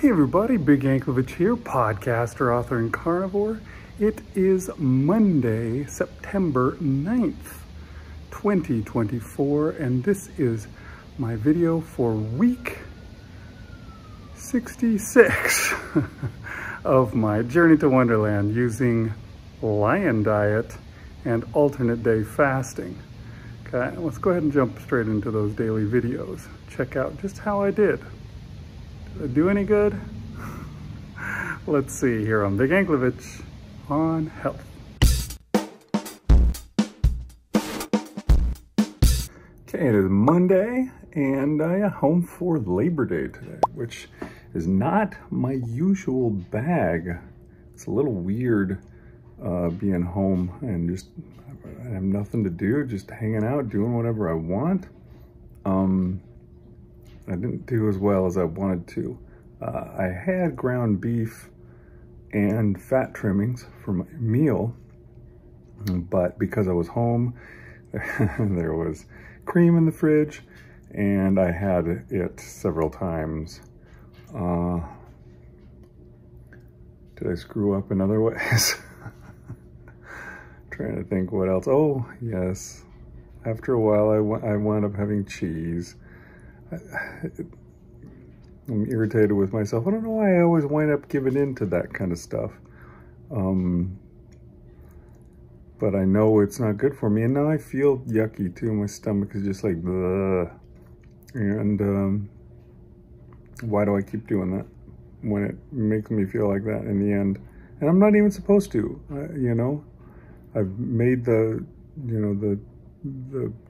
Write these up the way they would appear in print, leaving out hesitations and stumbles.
Hey everybody, Big Anklevich here, podcaster, author, and carnivore. It is Monday, September 9th, 2024, and this is my video for week 66 of my journey to Wonderland using lion diet and alternate day fasting. Okay, let's go ahead and jump straight into those daily videos. Check out just how I did. Did I do any good? Let's see here on Big Anklevich on health. Okay, it is Monday and I am home for Labor Day today, which is not my usual bag. It's a little weird being home and just I have nothing to do, just hanging out, doing whatever I want. I didn't do as well as I wanted to. I had ground beef and fat trimmings for my meal, but because I was home, there was cream in the fridge, and I had it several times. Did I screw up in other ways? Trying to think what else. Oh, yes. After a while, I wound up having cheese. I'm irritated with myself. I don't know why I always wind up giving in to that kind of stuff. But I know it's not good for me. And now I feel yucky too. My stomach is just like, bleh. And why do I keep doing that when it makes me feel like that in the end? And I'm not even supposed to, you know? I've made the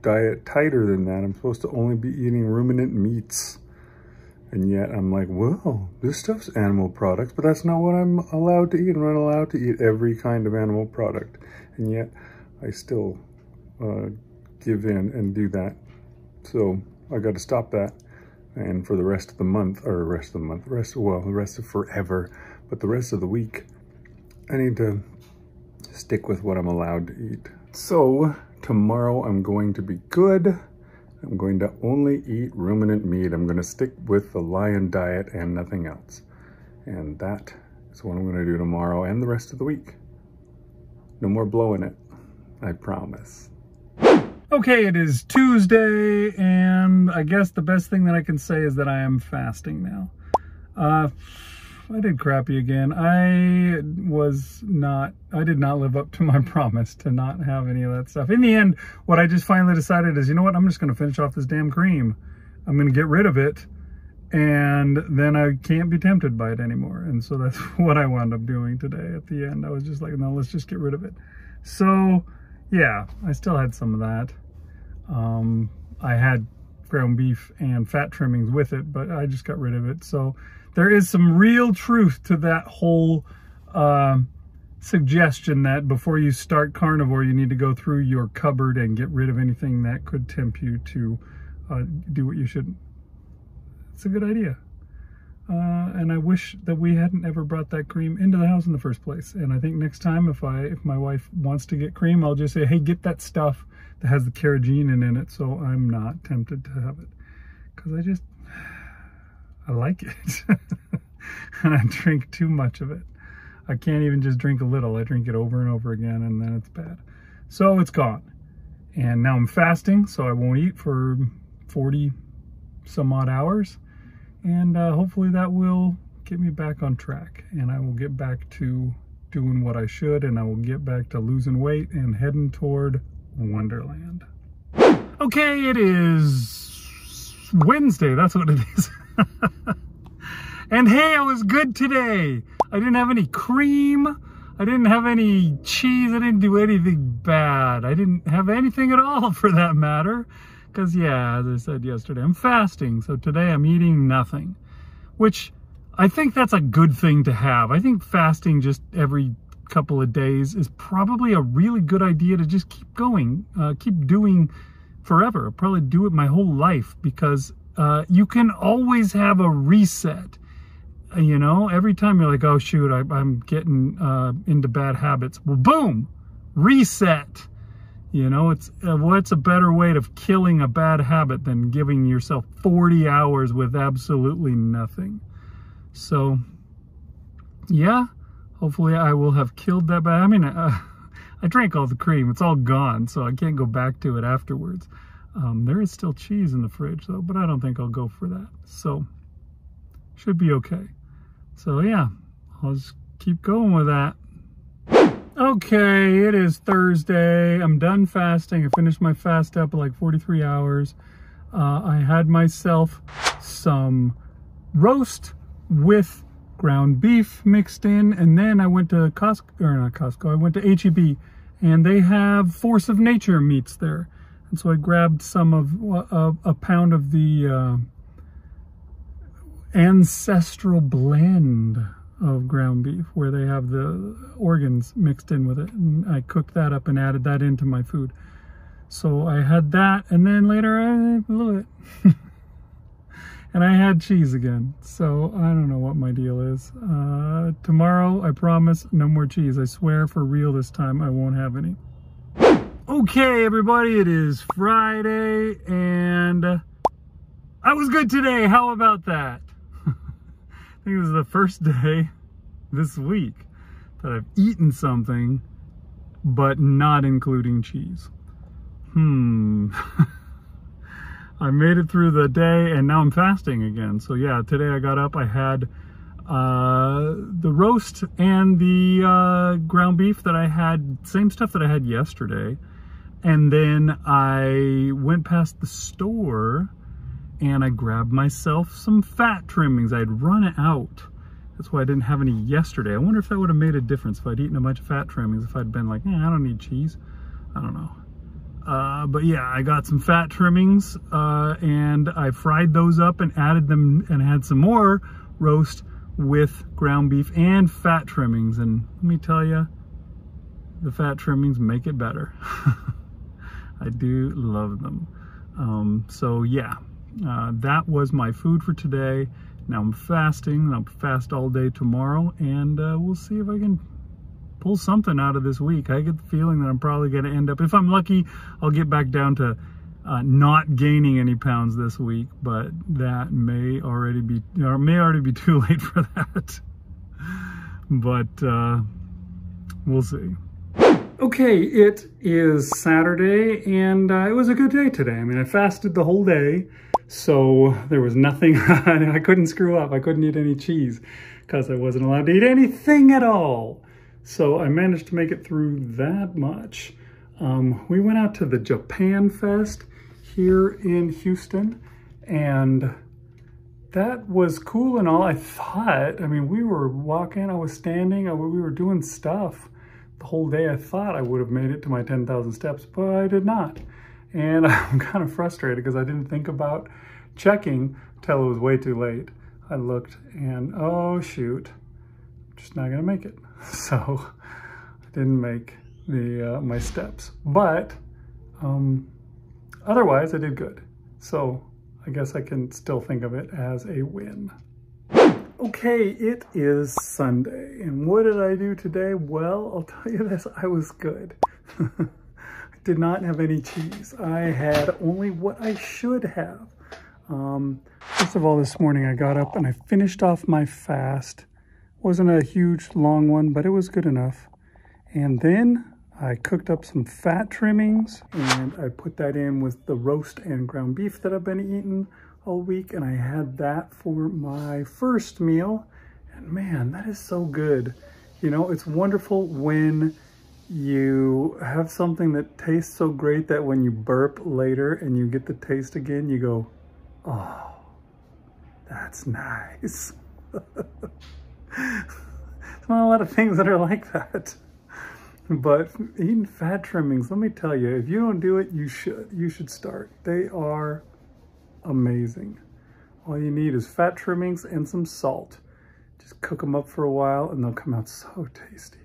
diet tighter than that. I'm supposed to only be eating ruminant meats. And yet I'm like, well, this stuff's animal products, but that's not what I'm allowed to eat. I'm not allowed to eat every kind of animal product. And yet I still give in and do that. So I got to stop that. And for the rest of the month, or the rest of forever, but the rest of the week, I need to stick with what I'm allowed to eat. So tomorrow I'm going to be good. I'm going to only eat ruminant meat. I'm going to stick with the lion diet and nothing else. And that is what I'm going to do tomorrow and the rest of the week. No more blowing it, I promise. Okay, it is Tuesday, and I guess the best thing that I can say is that I am fasting now. I did crappy again. I did not live up to my promise to not have any of that stuff. In the end, what I just finally decided is, you know what? I'm just going to finish off this damn cream. I'm going to get rid of it, and then I can't be tempted by it anymore. And so that's what I wound up doing today at the end. I was just like, no, let's just get rid of it. So, yeah, I still had some of that. I had ground beef and fat trimmings with it, but I just got rid of it. So there is some real truth to that whole suggestion that before you start carnivore, you need to go through your cupboard and get rid of anything that could tempt you to do what you shouldn't. It's a good idea. And I wish that we hadn't ever brought that cream into the house in the first place. And I think next time, if my wife wants to get cream, I'll just say, hey, get that stuff that has the carrageenan in it, so I'm not tempted to have it. Because I like it. And I drink too much of it. I can't even just drink a little. I drink it over and over again, and then it's bad. So it's gone. And now I'm fasting, so I won't eat for 40 some odd hours. And hopefully that will get me back on track. And I will get back to doing what I should, and I will get back to losing weight and heading toward Wonderland. Okay, it is Wednesday. That's what it is. And hey, I was good today. I didn't have any cream. I didn't have any cheese. I didn't do anything bad. I didn't have anything at all for that matter. Because yeah, as I said yesterday, I'm fasting. So today I'm eating nothing. Which I think that's a good thing to have. I think fasting just every couple of days is probably a really good idea to just keep going. Keep doing forever. I'll probably do it my whole life because you can always have a reset. You know, every time you're like, oh shoot, I'm getting into bad habits. Well, boom, reset. You know, it's what's a better way of killing a bad habit than giving yourself 40 hours with absolutely nothing? So yeah, hopefully I will have killed that. But I mean, I drank all the cream. It's all gone, so I can't go back to it afterwards. There is still cheese in the fridge though, but I don't think I'll go for that. So should be okay. So yeah, I'll just keep going with that. Okay, it is Thursday. I'm done fasting. I finished my fast up at like 43 hours. I had myself some roast with ground beef mixed in, and then I went to Costco, or not Costco, I went to H-E-B, and they have Force of Nature meats there. And so I grabbed some of a pound of the ancestral blend of ground beef, where they have the organs mixed in with it, and I cooked that up and added that into my food. So I had that, and then later I blew it. And I had cheese again. So I don't know what my deal is. Tomorrow, I promise, no more cheese. I swear for real this time I won't have any. Okay, everybody, it is Friday, and I was good today. How about that? I think it was the first day this week that I've eaten something, but not including cheese. I made it through the day, and now I'm fasting again. So yeah, today I got up, I had the roast and the ground beef that I had, same stuff that I had yesterday. And then I went past the store and I grabbed myself some fat trimmings. I had run out. That's why I didn't have any yesterday. I wonder if that would have made a difference if I'd eaten a bunch of fat trimmings, if I'd been like, I don't need cheese. I don't know. But yeah, I got some fat trimmings and I fried those up and added them and had some more roast with ground beef and fat trimmings. And let me tell you, the fat trimmings make it better. I do love them. So yeah, that was my food for today. Now I'm fasting, and I'll fast all day tomorrow, and we'll see if I can pull something out of this week. I get the feeling that I'm probably going to end up, if I'm lucky, I'll get back down to not gaining any pounds this week, but that may already be, or may already be too late for that. But we'll see. Okay, it is Saturday, and it was a good day today. I mean, I fasted the whole day, so there was nothing, I couldn't screw up. I couldn't eat any cheese because I wasn't allowed to eat anything at all. So I managed to make it through that much. We went out to the Japan Fest here in Houston, and that was cool and all. I thought, I mean, we were walking, I was standing, we were doing stuff the whole day. I thought I would have made it to my 10,000 steps, but I did not. And I'm kind of frustrated because I didn't think about checking till it was way too late. I looked and, oh shoot, I'm just not gonna make it. So I didn't make the my steps, but otherwise I did good. So I guess I can still think of it as a win. Okay, it is Sunday, and what did I do today? Well, I'll tell you this, I was good. I did not have any cheese. I had only what I should have. First of all, this morning I got up and I finished off my fast. Wasn't a huge long one, but it was good enough. And then I cooked up some fat trimmings, and I put that in with the roast and ground beef that I've been eating all week, and I had that for my first meal. And man, that is so good. You know, it's wonderful when you have something that tastes so great that when you burp later and you get the taste again, you go, oh, that's nice. There's not a lot of things that are like that. But eating fat trimmings, let me tell you, if you don't do it, you should. You should start. They are amazing. All you need is fat trimmings and some salt. Just cook them up for a while and they'll come out so tasty.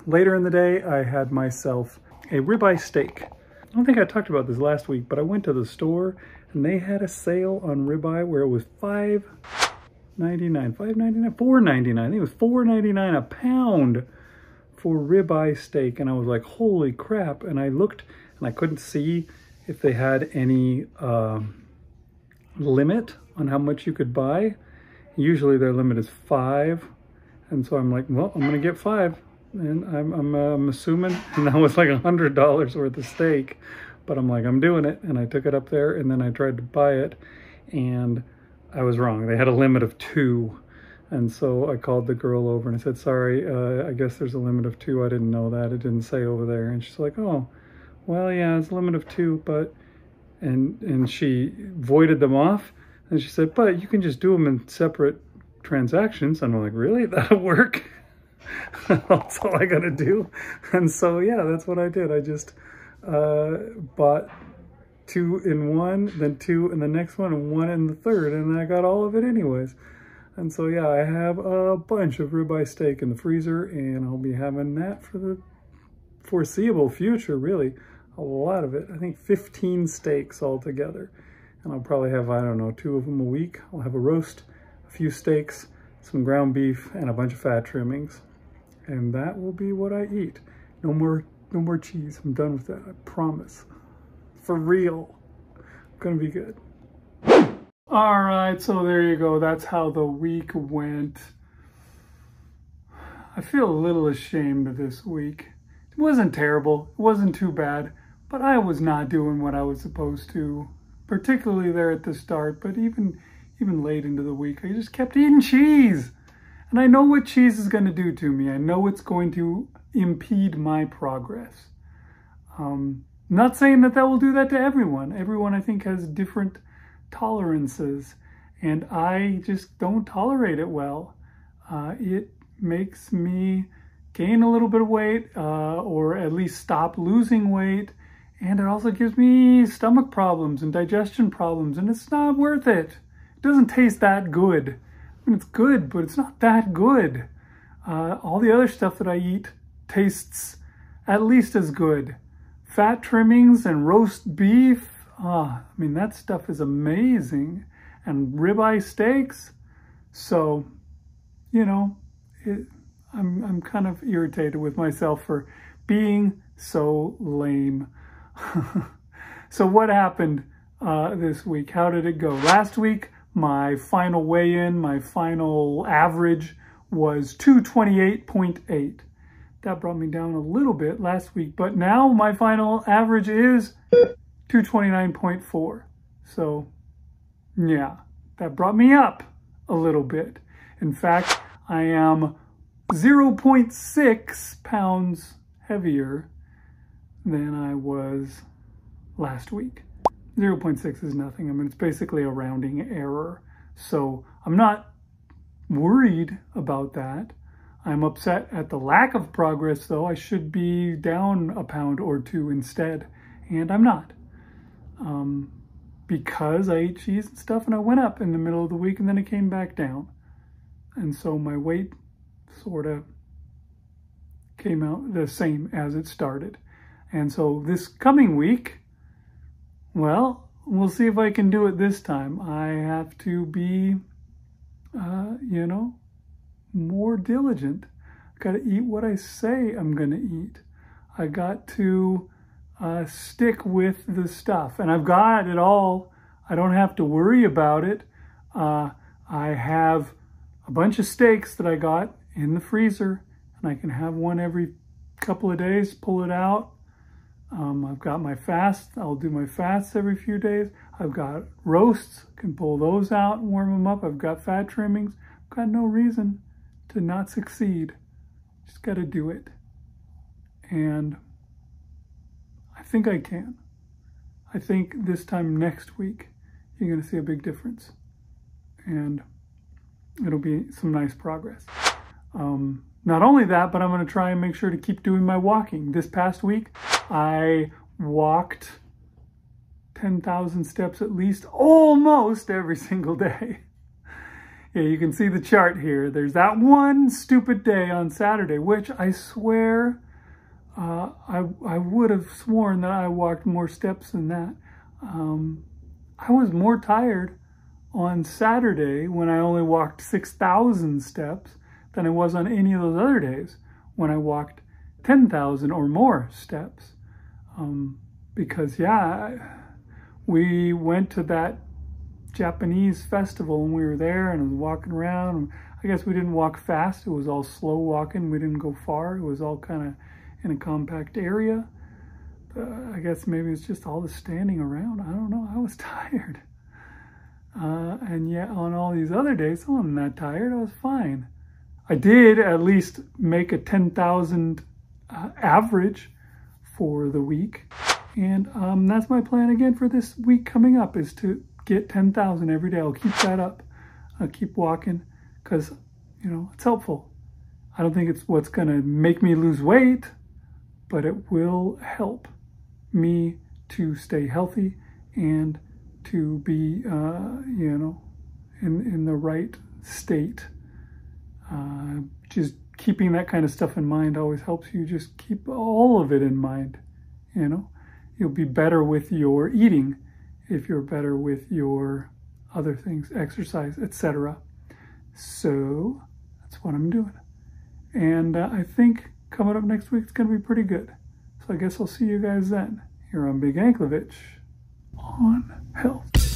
Later in the day, I had myself a ribeye steak. I don't think I talked about this last week, but I went to the store and they had a sale on ribeye where it was $5.99, $4.99. I think it was $4.99 a pound for ribeye steak. And I was like, holy crap. And I looked and I couldn't see if they had any limit on how much you could buy. Usually their limit is 5. And so I'm like, well, I'm going to get 5. And I'm assuming, and that was like $100 worth of steak. But I'm like, I'm doing it. And I took it up there, and then I tried to buy it, and I was wrong. They had a limit of 2. And so I called the girl over and I said, sorry, I guess there's a limit of 2. I didn't know that. It didn't say over there. And she's like, oh, well, yeah, it's a limit of 2, but, and she voided them off. And she said, but you can just do them in separate transactions. And I'm like, really? That'll work? That's all I gotta do. And so, yeah, that's what I did. I just bought 2 in one, then 2 in the next one, and 1 in the third. And I got all of it anyways. And so, yeah, I have a bunch of ribeye steak in the freezer, and I'll be having that for the foreseeable future, really. A lot of it. I think 15 steaks altogether. And I'll probably have, I don't know, 2 of them a week. I'll have a roast, a few steaks, some ground beef, and a bunch of fat trimmings. And that will be what I eat. No more cheese. I'm done with that, I promise. For real. Gonna be good. All right, so there you go. That's how the week went. I feel a little ashamed of this week. It wasn't terrible. It wasn't too bad, but I was not doing what I was supposed to, particularly there at the start, but even late into the week. I just kept eating cheese. And I know what cheese is going to do to me. I know it's going to impede my progress. Not saying that will do that to everyone. Everyone, I think, has different tolerances, and I just don't tolerate it well. It makes me gain a little bit of weight, or at least stop losing weight, and it also gives me stomach problems and digestion problems, and it's not worth it. It doesn't taste that good. I mean, it's good, but it's not that good. All the other stuff that I eat tastes at least as good. Fat trimmings and roast beef, I mean, that stuff is amazing. And ribeye steaks. So, you know, I'm kind of irritated with myself for being so lame. So what happened this week? How did it go? Last week, my final weigh-in, my final average was 228.8. That brought me down a little bit last week, but now my final average is 229.4. So, yeah, that brought me up a little bit. In fact, I am 0.6 pounds heavier than I was last week. 0.6 is nothing. I mean, it's basically a rounding error. So I'm not worried about that. I'm upset at the lack of progress, though. I should be down a pound or 2 instead, and I'm not. Because I ate cheese and stuff, and I went up in the middle of the week, and then it came back down. And so my weight sort of came out the same as it started. And so this coming week, well, we'll see if I can do it this time. I have to be, you know, more diligent. I got to eat what I say I'm going to eat. I got to stick with the stuff. And I've got it all. I don't have to worry about it. I have a bunch of steaks that I got in the freezer, and I can have one every couple of days, pull it out. I've got my fast. I'll do my fasts every few days. I've got roasts. Can pull those out and warm them up. I've got fat trimmings. I've got no reason to not succeed. Just got to do it. And I think I can. I think this time next week, you're going to see a big difference. And it'll be some nice progress. Not only that, but I'm going to try and make sure to keep doing my walking. This past week, I walked 10,000 steps at least almost every single day. Yeah, you can see the chart here. There's that one stupid day on Saturday, which I swear I would have sworn that I walked more steps than that. I was more tired on Saturday when I only walked 6,000 steps than I was on any of those other days when I walked 10,000 or more steps. Because, yeah, we went to that Japanese festival, and we were there, and I was walking around. I guess we didn't walk fast. It was all slow walking. We didn't go far. It was all kind of in a compact area. I guess maybe it's just all the standing around. I don't know. I was tired. And yet on all these other days, I wasn't that tired. I was fine. I did at least make a 10,000 average for the week. And that's my plan again for this week coming up, is to get 10,000 every day. I'll keep that up. I'll keep walking because, you know, it's helpful. I don't think it's what's going to make me lose weight, but it will help me to stay healthy and to be, you know, in the right state. Just keeping that kind of stuff in mind always helps you. Just keep all of it in mind, you know. You'll be better with your eating if you're better with your other things, exercise, etc. So that's what I'm doing. And I think coming up next week, it's going to be pretty good. So I guess I'll see you guys then here on Big Anklovich on health.